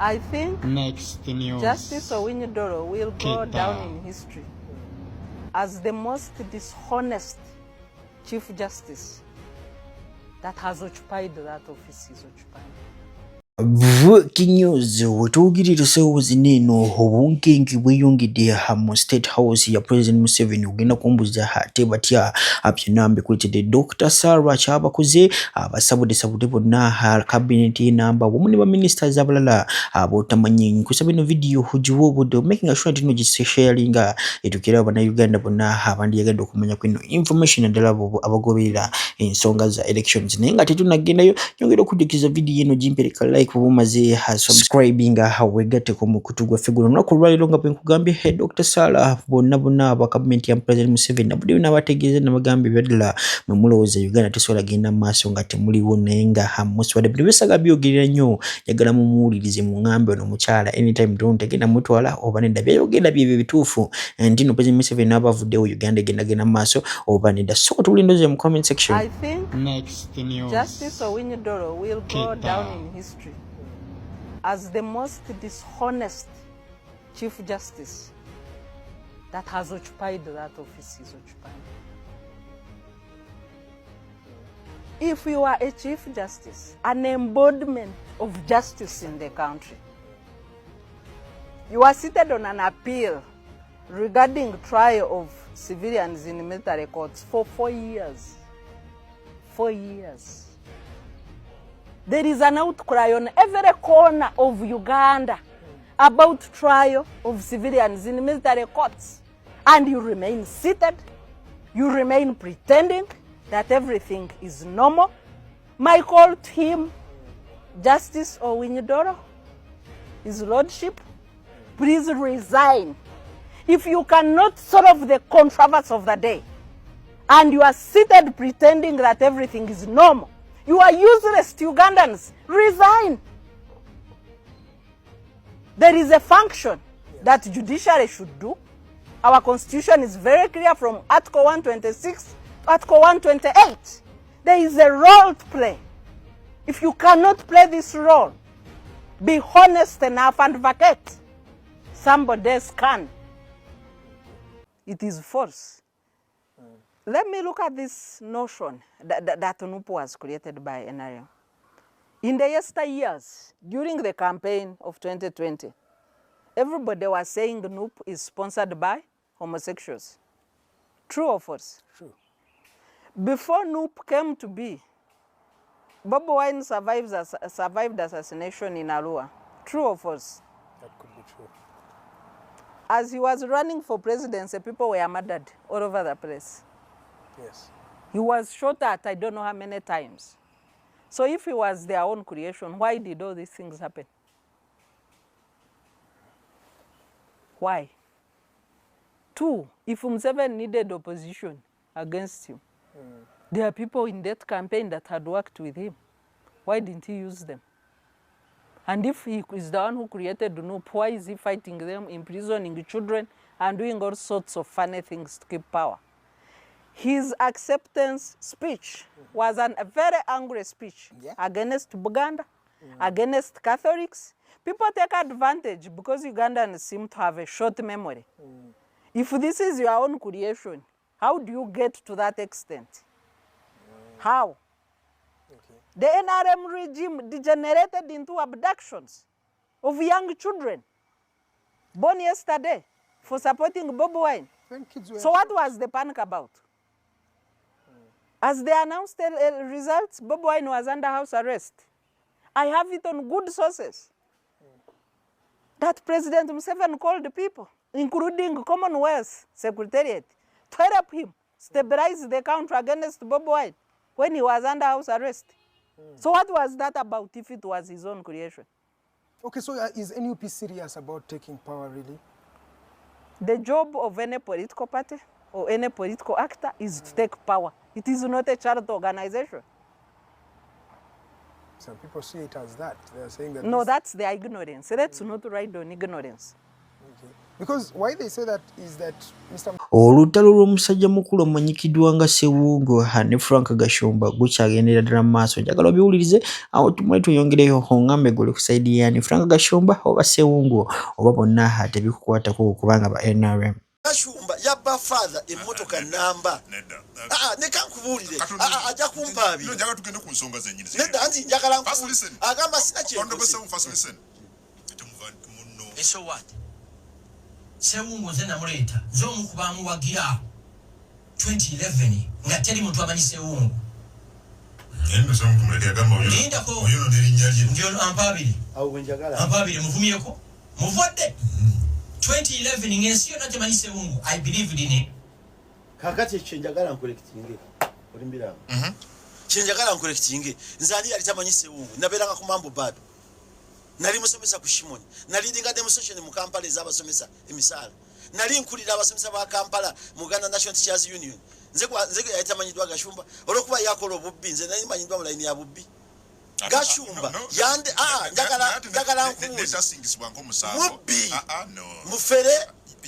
I think Next news. Justice Owiny-Doro will go down in history as the most dishonest Chief Justice that has occupied that office is occupying. Breaking news wetugirira sewuzi neno obunkenke bweyongedde mu State House ya President Museveni ogenda kumbuza ate batya byonna kwetedde Dr. Sarah kyabakoze abasabudde bonna cabinet namba wamu ne ba ministers abalala abotamanyi kusaba ino video hujiwo obudo making sure that ino sharinga etukira abana Uganda bonna abandi yagadde okumanya kwino information endala abagoberera ensonga za elections naye nga tetunagendayo nyongera okujukiza video eno jimpereka like kubumaze subscribing hawegate ko mukutu gwa figulo no kulwaliro nga nkugambye Dr. Sarah bonna aba cabinet ya President Museveni nabudi nabategeze namagambe byadala mumuloza Uganda tesola genda maso nga temuliwo nenga muswade bisaga byogerera nnyo yagala mumuwulirize mu ngambe ono mukyala anytime don't tegenda mutwala oba nenda byogenda bye bituufu ndino President Museveni abavuddewo Uganda genda maso oba nenda so tulindoze mu comment section. I think Next news. Justice Owiny-Doro will go down in history as the most dishonest Chief Justice that has occupied that office is occupying. If you are a Chief Justice, an embodiment of justice in the country, you are seated on an appeal regarding trial of civilians in military courts for 4 years. 4 years. There is an outcry on every corner of Uganda about trial of civilians in military courts. And you remain seated, you remain pretending that everything is normal. My call to him, Justice Owiny-Doro, His Lordship, please resign. If you cannot solve the controversy of the day, and you are seated pretending that everything is normal, you are useless to Ugandans. Resign. There is a function that judiciary should do. Our constitution is very clear from Article 126 to Article 128. There is a role to play. If you cannot play this role, be honest enough and vacate. Somebody else can. It is false. Let me look at this notion that NUP was created by NRM. In the yesteryears, during the campaign of 2020, everybody was saying NUP is sponsored by homosexuals. True or false? True. Before NUP came to be, Bobi Wine survived assassination in Arua. True or false? That could be true. As he was running for presidency, people were murdered all over the place. Yes. He was shot at I don't know how many times. So if it was their own creation, why did all these things happen? Why? Two, if Museveni needed opposition against him, there are people in that campaign that had worked with him. Why didn't he use them? And if he is the one who created NUP, why is he fighting them, imprisoning children, and doing all sorts of funny things to keep power? His acceptance speech was a very angry speech against Muganda, against Catholics. People take advantage because Ugandans seem to have a short memory. If this is your own creation, how do you get to that extent? How? Okay. The NRM regime degenerated into abductions of young children born yesterday for supporting Bobi Wine. So what was the panic about? As they announced the results, Bobi Wine was under house arrest. I have it on good sources that President Museveni called the people, including Commonwealth Secretariat, to help him stabilize the country against Bobi Wine when he was under house arrest. So what was that about if it was his own creation? Okay, so is NUP serious about taking power, really? The job of any political party or any political actor is to take power. It is not a charity organization. Some people see it as that. They are saying that... No, that's their ignorance. Let's not ride on ignorance. Okay. Because why they say that is that Mr. Olutalo lw'omusajja mukulu amanyikiddwa nga Sewungu ne Frank Gashumba gukyagendera ddala mu maaso. Njagala obiwulirize awo tumwe tuyongereyo ongambe guli ku sayidi yani Frank Gashumba oba Sewungu oba bonna tebikukwatako kubanga ba NRM. Gashumba yabba father emmotoka namba ne kankubulire aja kumpabi no njaga tugende ku nsonga zennyini nedda anti njagala agamba sina kye so what Sewungu nze namuleta z'omukubamu wagira 2011 nga teri muntu amanyi Sewungu endo songa kumulekera gamba oyo nerinnya lye ndio ampabiri au wenjagala ampabiri muvumyeko muvwadde 2011 ngensi yo natemanyi Sewungu I believed in it kakati chenjagala nkolekitinge olimbira chenjagala nkolekitinge nzali yali tamanyi Sewungu naberanga ku mambo bado nali musomesa ku Shimoni nali dinga demonstration mu Kampala ez'abasomesa emisala nali nkulira abasomesa ba Kampala Muganda National Teachers Union nze yatamanyidwa Gashumba olwokuba yakola obubbi nze nali manyidwa mu line ya bubbi Gashumba yande njagala netasingisibwa ng'omusango mubbi mufere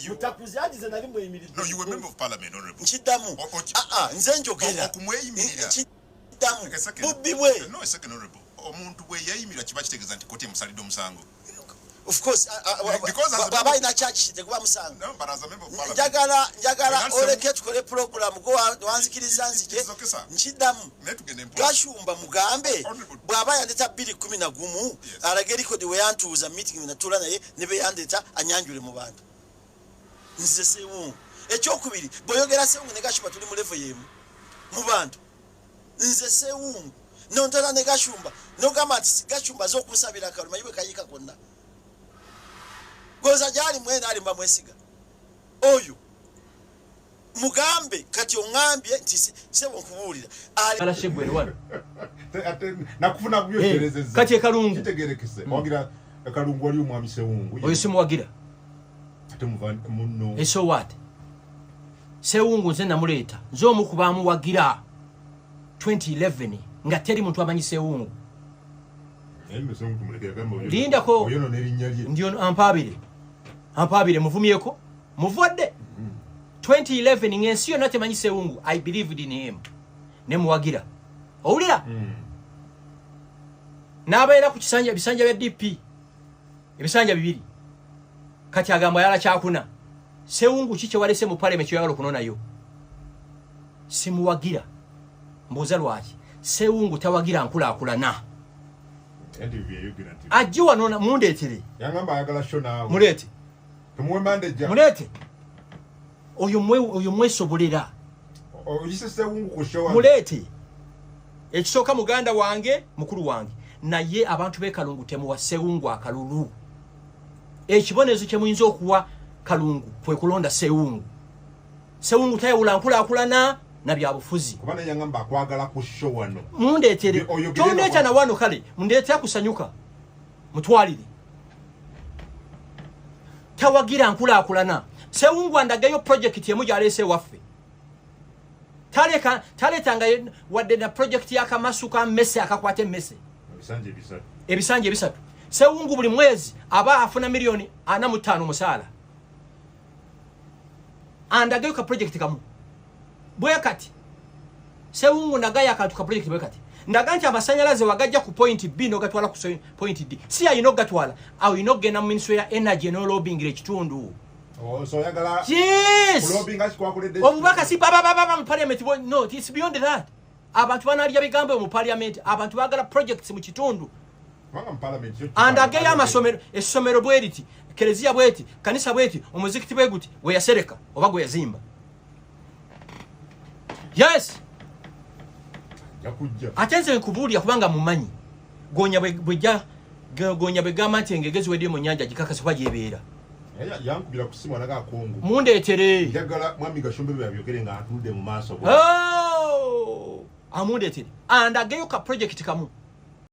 mutakuzagize nali mweyimiridde no you were member of parliament honorable nkidamu nze njogera okumweyimirira nkidamu mubbi bwe no second honorable omuntu bwe yayimira kiba kitegeeza nti koti emusalidde omusango of course baba ina church tekuba musango no but as a member of parliament njagala oleke tukole program go wanzikiriza nzije nkidamu Gashumba mugambe bwaba yandeta 2011 alageri kodi we yantuza meeting na tula naye nibe yandeta anyanjule mu bantu nze Sewungu ekyokubiri boyogera Sewungu ne Gashumba tuli mu level yemu mu bantu nze Sewungu nontala ne Gashumba nogamba nti Gashumba zokusabira kaluma yiwe kayika konna goza jali mwene ali mbamwesiga oyo mugambe kati ongambye nti sebo nkubulira ala shebwe wano nakufuna kubyoterezeza kati kalungu kitegerekese wagira kalungu ali omwami Sewungu oyo simu wagira ate munno so what Sewungu nze namuleta nz'omukubamu wagira 2011 nga teri muntu amanyi Sewungu lindako oyo nerinnya lye ndio ampabire muvumyeko muvwadde 2011 ngensi yo natemanyi Sewungu I believed in him ne muwagira owulira n'abaera ku bisanja bya DP ebisanja bibiri kati agamba yala kyakuna Sewungu kike walese mu parliament yalo kunonayo simuwagira mbuza lwaki Sewungu tawagira nkulakulana ajiwa nona mundetere yangamba ayagala shona mulete tumuwe mandeja mulete oyo mwesobolera oyise Sewungu ku showa mulete ekisoka muganda wange mukuru wange naye abantu be Kalungu temuwa Sewungu akalulu ekibonezo kye muyinza okuwa Kalungu kwe kulonda Sewungu tayawula nkulakulana na byabufuzi kubana yangamba akwagala ku show wano mundetere tondeeta na wano kale mundeeta kusanyuka mutwalire tawagira nkulakulana Sewungu andagayo project yemu jalese waffe taleta nga wadde na project ya Kamasuka messe akakwate messe ebisanje bisatu Sewungu buli mwezi aba afuna milioni 45 musala andagayo ka project kamu bwekati Sewungu nagaya akantu ka project bwekati ndaganti amasanyalaze wagajja ku point B no gatwala ku point D si ayino gatwala awo inogena mu ministry ya energy no lobbying ekitundu so yagala yes lobbying kwa kulede obubaka si baba mu parliament no it's beyond that abantu banalya bigambo mu parliament abantu bagala projects mu kitundu wanga mu parliament andagaya amasomero esomero bweriti kelezia bweti kanisa bweti omuzikiti bweguti we yasereka obago yazimba yes yakujja atenze nkubulya kubanga mumanyi gonya bwe gama tengegezi wedi mu nyanja gikakase kwa jebeera yankubira kusimu anaga kongo mundetere njagala mwami Gashumba byabyokerenga atude mu maaso amundetere andageyo ka project kamu